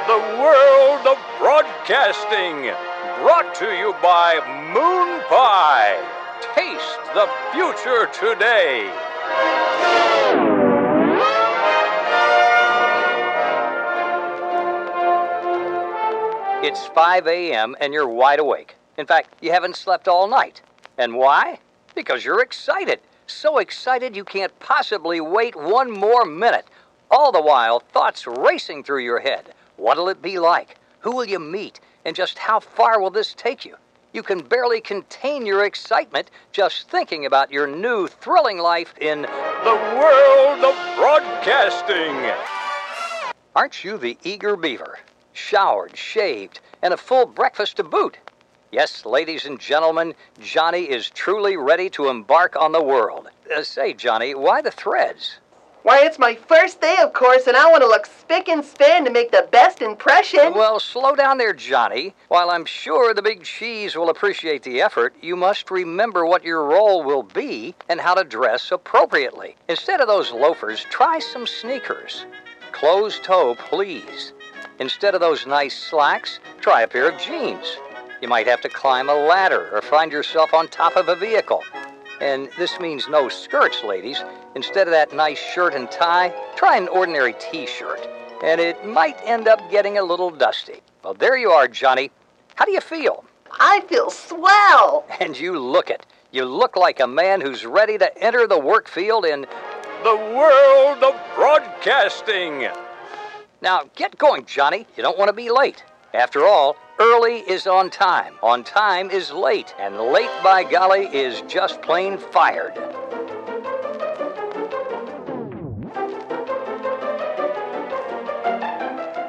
The world of broadcasting, brought to you by Moon Pie. Taste the future today. It's 5 a.m. and you're wide awake. In fact, you haven't slept all night. And why? Because you're excited. So excited you can't possibly wait one more minute. All the while, thoughts racing through your head. What'll it be like? Who will you meet? And just how far will this take you? You can barely contain your excitement just thinking about your new thrilling life in the world of broadcasting. Aren't you the eager beaver? Showered, shaved, and a full breakfast to boot. Yes, ladies and gentlemen, Johnny is truly ready to embark on the world. Say, Johnny, why the threads? Why, it's my first day, of course, and I want to look spick and span to make the best impression. Well, slow down there, Johnny. While I'm sure the big cheese will appreciate the effort, you must remember what your role will be and how to dress appropriately. Instead of those loafers, try some sneakers. Closed toe, please. Instead of those nice slacks, try a pair of jeans. You might have to climb a ladder or find yourself on top of a vehicle. And this means no skirts, ladies. Instead of that nice shirt and tie, try an ordinary t-shirt. And it might end up getting a little dusty. Well, there you are, Johnny. How do you feel? I feel swell. And you look it. You look like a man who's ready to enter the work field in the world of broadcasting. Now, get going, Johnny. You don't want to be late. After all, early is on time. On time is late. And late, by golly, is just plain fired.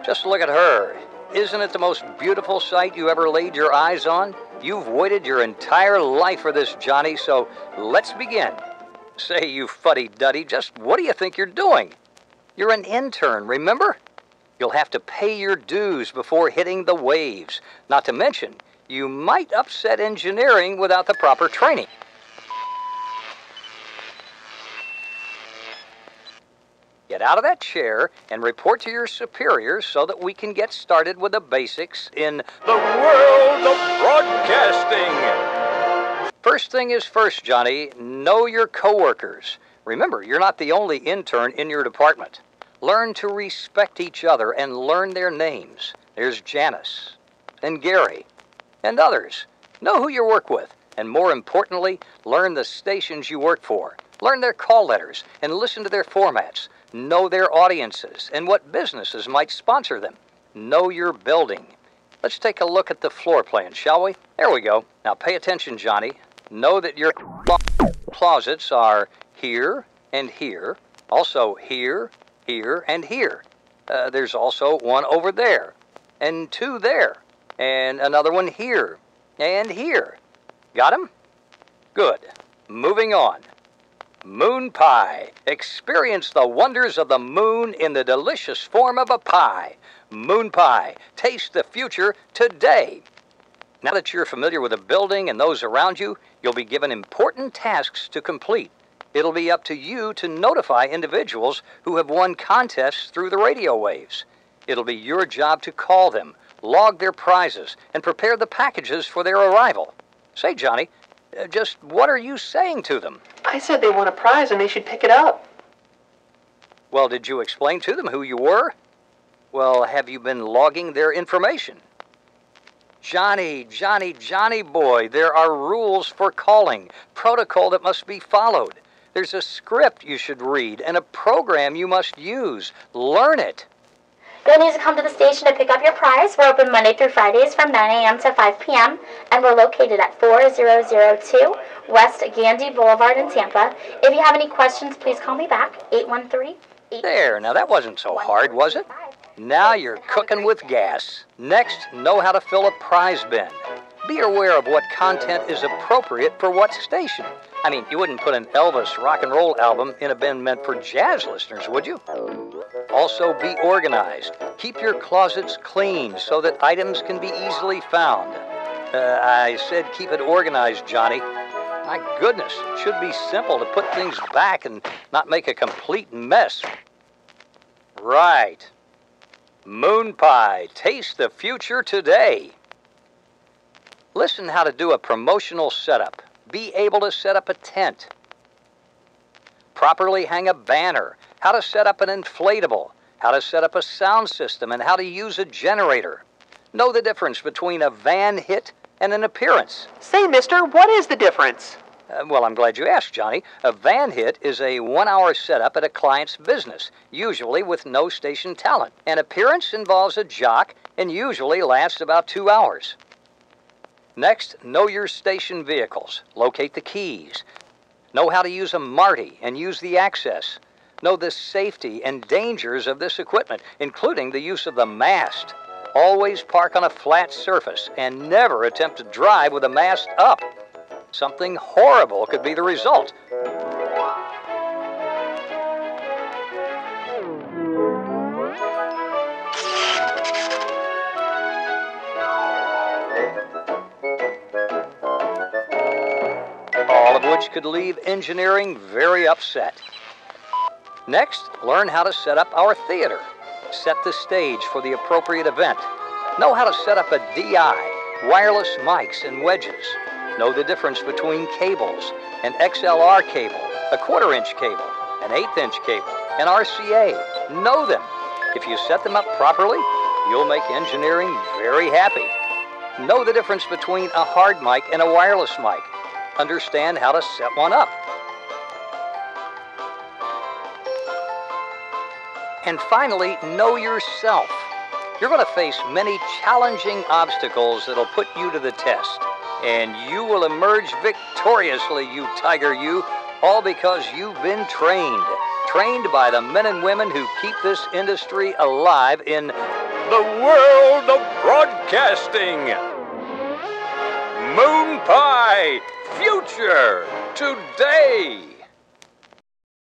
Just look at her. Isn't it the most beautiful sight you ever laid your eyes on? You've waited your entire life for this, Johnny, so let's begin. Say, you fuddy-duddy, just what do you think you're doing? You're an intern, remember? You'll have to pay your dues before hitting the waves. Not to mention, you might upset engineering without the proper training. Get out of that chair and report to your superiors so that we can get started with the basics in the world of broadcasting. First thing is first, Johnny. Know your coworkers. Remember, you're not the only intern in your department. Learn to respect each other and learn their names. There's Janice and Gary and others. Know who you work with, and more importantly, learn the stations you work for. Learn their call letters and listen to their formats. Know their audiences and what businesses might sponsor them. Know your building. Let's take a look at the floor plan, shall we? There we go. Now pay attention, Johnny. Know that your closets are here and here, also here, here, and here. There's also one over there, and two there, and another one here, and here. Got 'em? Good. Moving on. Moon pie. Experience the wonders of the moon in the delicious form of a pie. Moon pie. Taste the future today. Now that you're familiar with the building and those around you, you'll be given important tasks to complete. It'll be up to you to notify individuals who have won contests through the radio waves. It'll be your job to call them, log their prizes, and prepare the packages for their arrival. Say, Johnny, just what are you saying to them? I said they won a prize and they should pick it up. Well, did you explain to them who you were? Well, have you been logging their information? Johnny boy, there are rules for calling, protocol that must be followed. There's a script you should read and a program you must use. Learn it. You'll need to come to the station to pick up your prize. We're open Monday through Fridays from 9 a.m. to 5 p.m. and we're located at 4002 West Gandy Boulevard in Tampa. If you have any questions, please call me back, 813-8. There, now that wasn't so hard, was it? Now you're cooking with gas. Next, know how to fill a prize bin. Be aware of what content is appropriate for what station. I mean, you wouldn't put an Elvis rock and roll album in a bin meant for jazz listeners, would you? Also, be organized. Keep your closets clean so that items can be easily found. I said keep it organized, Johnny. My goodness, it should be simple to put things back and not make a complete mess. Right. Moon Pie, taste the future today. Listen how to do a promotional setup. Be able to set up a tent. Properly hang a banner. How to set up an inflatable. How to set up a sound system and how to use a generator. Know the difference between a van hit and an appearance. Say, mister, what is the difference? Well, I'm glad you asked, Johnny. A van hit is a 1-hour setup at a client's business, usually with no station talent. An appearance involves a jock and usually lasts about 2 hours. Next, know your station vehicles. Locate the keys. Know how to use a MARTI and use the access. Know the safety and dangers of this equipment, including the use of the mast. Always park on a flat surface and never attempt to drive with the mast up. Something horrible could be the result. All of which could leave engineering very upset. Next, learn how to set up our theater. Set the stage for the appropriate event. Know how to set up a DI, wireless mics and wedges. Know the difference between cables, an XLR cable, a 1/4-inch cable, an 1/8-inch cable, an RCA. Know them. If you set them up properly, you'll make engineering very happy. Know the difference between a hard mic and a wireless mic. Understand how to set one up. And finally, know yourself. You're going to face many challenging obstacles that'll put you to the test. And you will emerge victoriously, you tiger, you, all because you've been trained. Trained by the men and women who keep this industry alive in the world of broadcasting. Moon Pie, future today.